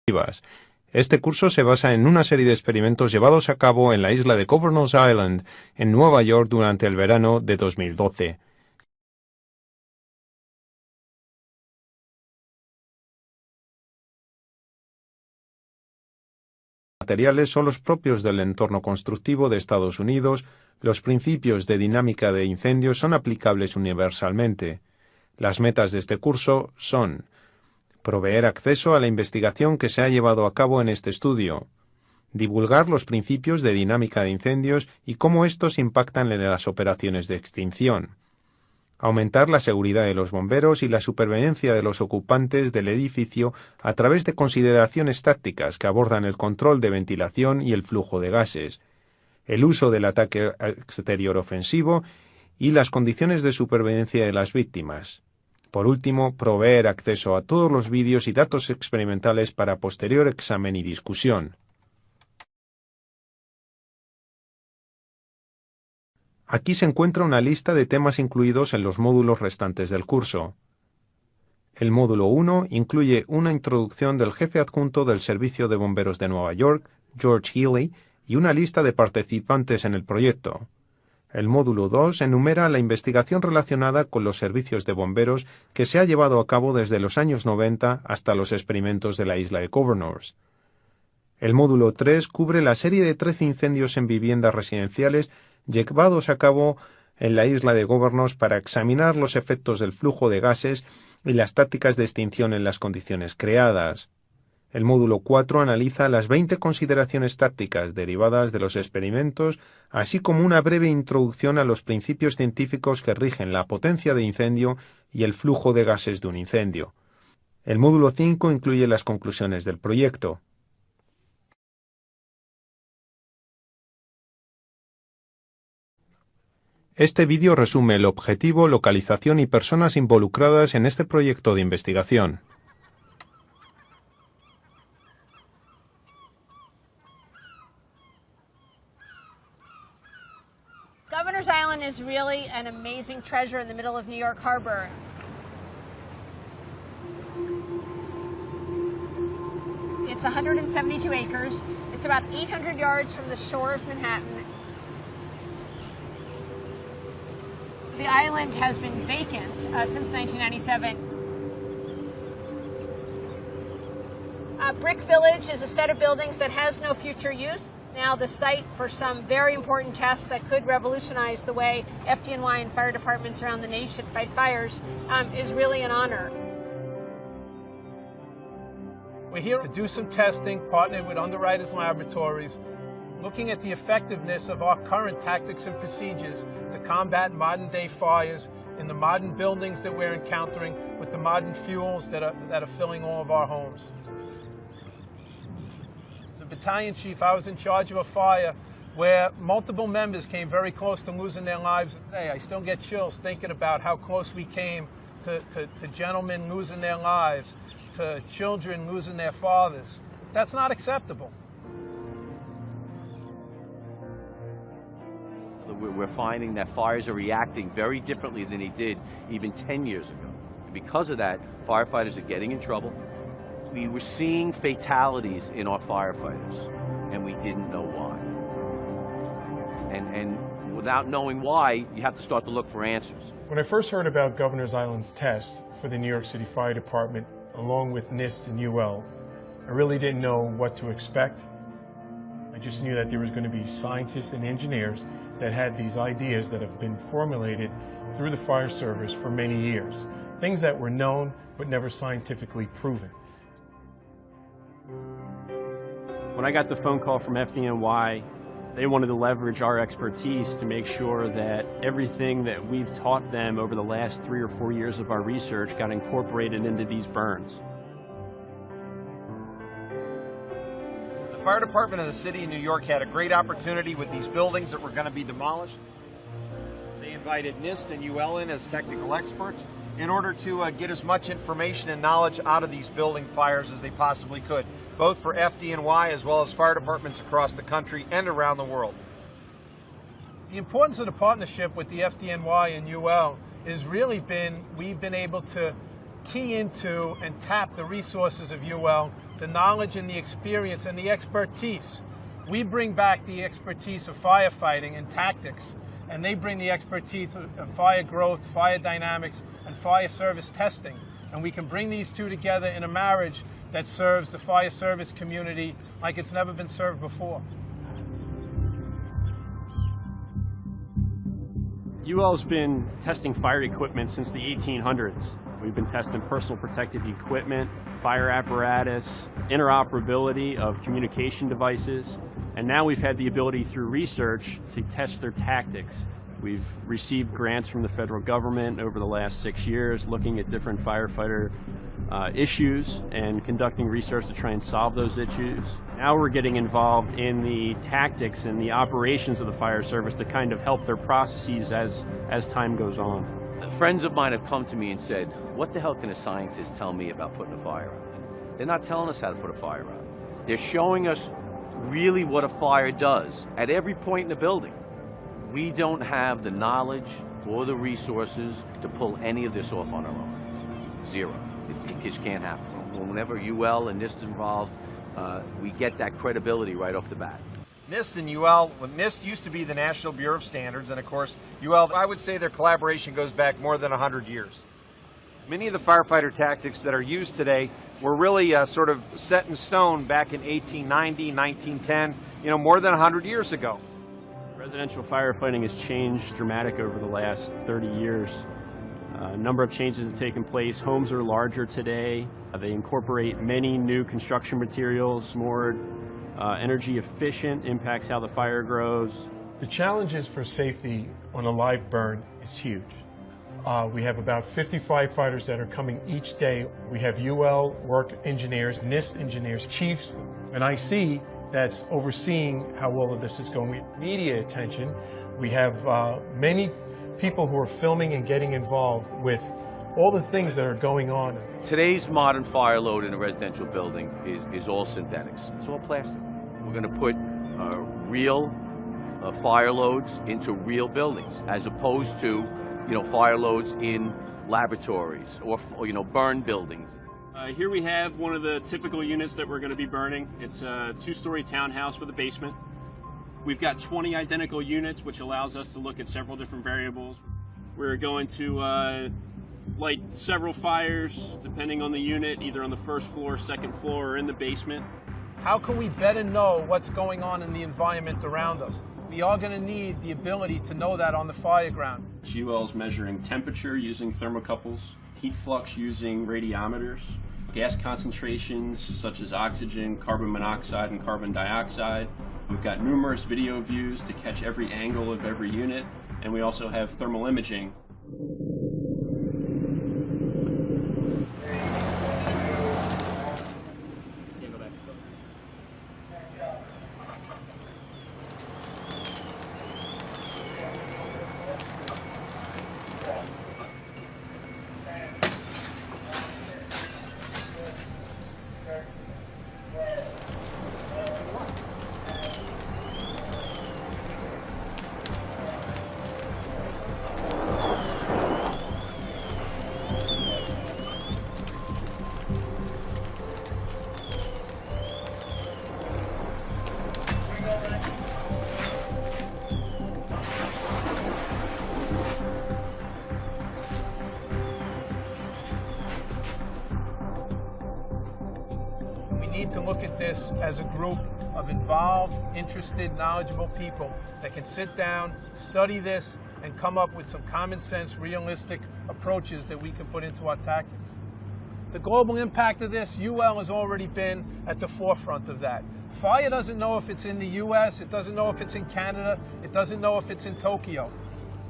Efectivas. Este curso se basa en una serie de experimentos llevados a cabo en la isla de Governor's Island, en Nueva York, durante el verano de 2012. Los materiales son los propios del entorno constructivo de Estados Unidos. Los principios de dinámica de incendios son aplicables universalmente. Las metas de este curso son: proveer acceso a la investigación que se ha llevado a cabo en este estudio, divulgar los principios de dinámica de incendios y cómo estos impactan en las operaciones de extinción, aumentar la seguridad de los bomberos y la supervivencia de los ocupantes del edificio a través de consideraciones tácticas que abordan el control de ventilación y el flujo de gases, el uso del ataque exterior ofensivo y las condiciones de supervivencia de las víctimas. Por último, proveer acceso a todos los vídeos y datos experimentales para posterior examen y discusión. Aquí se encuentra una lista de temas incluidos en los módulos restantes del curso. El módulo 1 incluye una introducción del jefe adjunto del Servicio de Bomberos de Nueva York, George Healy, y una lista de participantes en el proyecto. El módulo 2 enumera la investigación relacionada con los servicios de bomberos que se ha llevado a cabo desde los años 90 hasta los experimentos de la isla de Governors. El módulo 3 cubre la serie de 13 incendios en viviendas residenciales llevados a cabo en la isla de Governors para examinar los efectos del flujo de gases y las tácticas de extinción en las condiciones creadas. El módulo 4 analiza las 20 consideraciones tácticas derivadas de los experimentos, así como una breve introducción a los principios científicos que rigen la potencia de incendio y el flujo de gases de un incendio. El módulo 5 incluye las conclusiones del proyecto. Este vídeo resume el objetivo, localización y personas involucradas en este proyecto de investigación. Governor's Island is really an amazing treasure in the middle of New York Harbor. It's 172 acres. It's about 800 yards from the shore of Manhattan. The island has been vacant since 1997. Brick Village is a set of buildings that has no future use. Now the site for some very important tests that could revolutionize the way FDNY and fire departments around the nation fight fires is really an honor. We're here to do some testing, partnered with Underwriters Laboratories, looking at the effectiveness of our current tactics and procedures to combat modern-day fires in the modern buildings that we're encountering with the modern fuels that are filling all of our homes. As a battalion chief, I was in charge of a fire where multiple members came very close to losing their lives. Hey, I still get chills thinking about how close we came to gentlemen losing their lives, to children losing their fathers. That's not acceptable. We're finding that fires are reacting very differently than they did even 10 years ago. Because of that, firefighters are getting in trouble. We were seeing fatalities in our firefighters, and we didn't know why. And without knowing why, you have to start to look for answers. When I first heard about Governor's Island's test for the New York City Fire Department, along with NIST and UL, I really didn't know what to expect. I just knew that there was going to be scientists and engineers that had these ideas that have been formulated through the fire service for many years. Things that were known but never scientifically proven. When I got the phone call from FDNY, they wanted to leverage our expertise to make sure that everything that we've taught them over the last 3 or 4 years of our research got incorporated into these burns. The fire department of the city of New York had a great opportunity with these buildings that were going to be demolished. They invited NIST and UL in as technical experts in order to get as much information and knowledge out of these building fires as they possibly could, both for FDNY as well as fire departments across the country and around the world. The importance of the partnership with the FDNY and UL has really been, we've been able to key into and tap the resources of UL the knowledge and the experience and the expertise. We bring back the expertise of firefighting and tactics, and they bring the expertise of fire growth, fire dynamics, and fire service testing. And we can bring these two together in a marriage that serves the fire service community like it's never been served before. UL's been testing fire equipment since the 1800s. We've been testing personal protective equipment, fire apparatus, interoperability of communication devices, and now we've had the ability through research to test their tactics. We've received grants from the federal government over the last 6 years looking at different firefighter issues and conducting research to try and solve those issues. Now we're getting involved in the tactics and the operations of the fire service to kind of help their processes as time goes on. Friends of mine have come to me and said, what the hell can a scientist tell me about putting a fire out? They're not telling us how to put a fire out. They're showing us really what a fire does at every point in the building. We don't have the knowledge or the resources to pull any of this off on our own. Zero. It just can't happen. Whenever UL and NIST involved, we get that credibility right off the bat. NIST and UL, well, NIST used to be the National Bureau of Standards, and of course, UL, I would say their collaboration goes back more than 100 years. Many of the firefighter tactics that are used today were really sort of set in stone back in 1890, 1910, more than 100 years ago. Residential firefighting has changed dramatically over the last 30 years. A number of changes have taken place. Homes are larger today. They incorporate many new construction materials, more energy efficient, impacts how the fire grows. The challenges for safety on a live burn is huge. We have about 50 firefighters that are coming each day. We have UL work engineers, NIST engineers, chiefs, and IC that's overseeing how all of this is going. Media attention. We have many people who are filming and getting involved with all the things that are going on. Today's modern fire load in a residential building is all synthetics. It's all plastic. We're going to put real fire loads into real buildings, as opposed to fire loads in laboratories or burn buildings. Here we have one of the typical units that we're going to be burning. It's a 2-story townhouse with a basement. We've got 20 identical units, which allows us to look at several different variables. We're going to light several fires, depending on the unit, either on the first floor, second floor, or in the basement. How can we better know what's going on in the environment around us? We are going to need the ability to know that on the fire ground. UL's measuring temperature using thermocouples, heat flux using radiometers, gas concentrations such as oxygen, carbon monoxide, and carbon dioxide. We've got numerous video views to catch every angle of every unit, and we also have thermal imaging. To look at this as a group of involved, interested, knowledgeable people that can sit down, study this, and come up with some common sense, realistic approaches that we can put into our tactics. The global impact of this, UL has already been at the forefront of that. Fire doesn't know if it's in the US, it doesn't know if it's in Canada, it doesn't know if it's in Tokyo.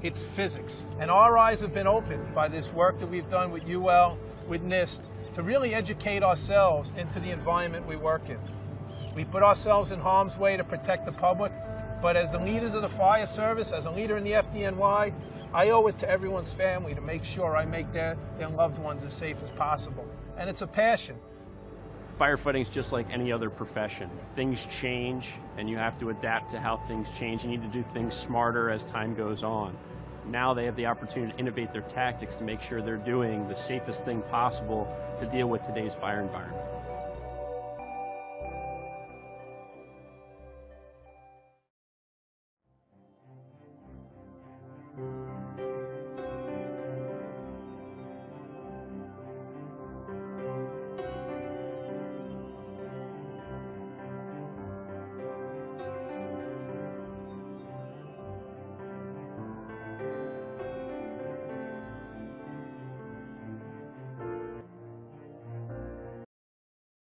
It's physics. And our eyes have been opened by this work that we've done with UL, with NIST, to really educate ourselves into the environment we work in. We put ourselves in harm's way to protect the public, but as the leaders of the fire service, as a leader in the FDNY, I owe it to everyone's family to make sure I make their loved ones as safe as possible. And it's a passion. Firefighting is just like any other profession. Things change, and you have to adapt to how things change. You need to do things smarter as time goes on. Now they have the opportunity to innovate their tactics to make sure they're doing the safest thing possible to deal with today's fire environment.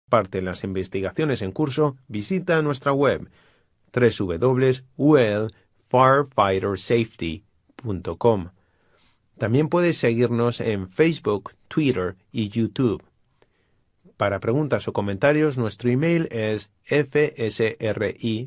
parte en las investigaciones en curso, visita nuestra web www.firefightersafety.com. También puedes seguirnos en Facebook, Twitter y YouTube. Para preguntas o comentarios, nuestro email es fsri@ul.com.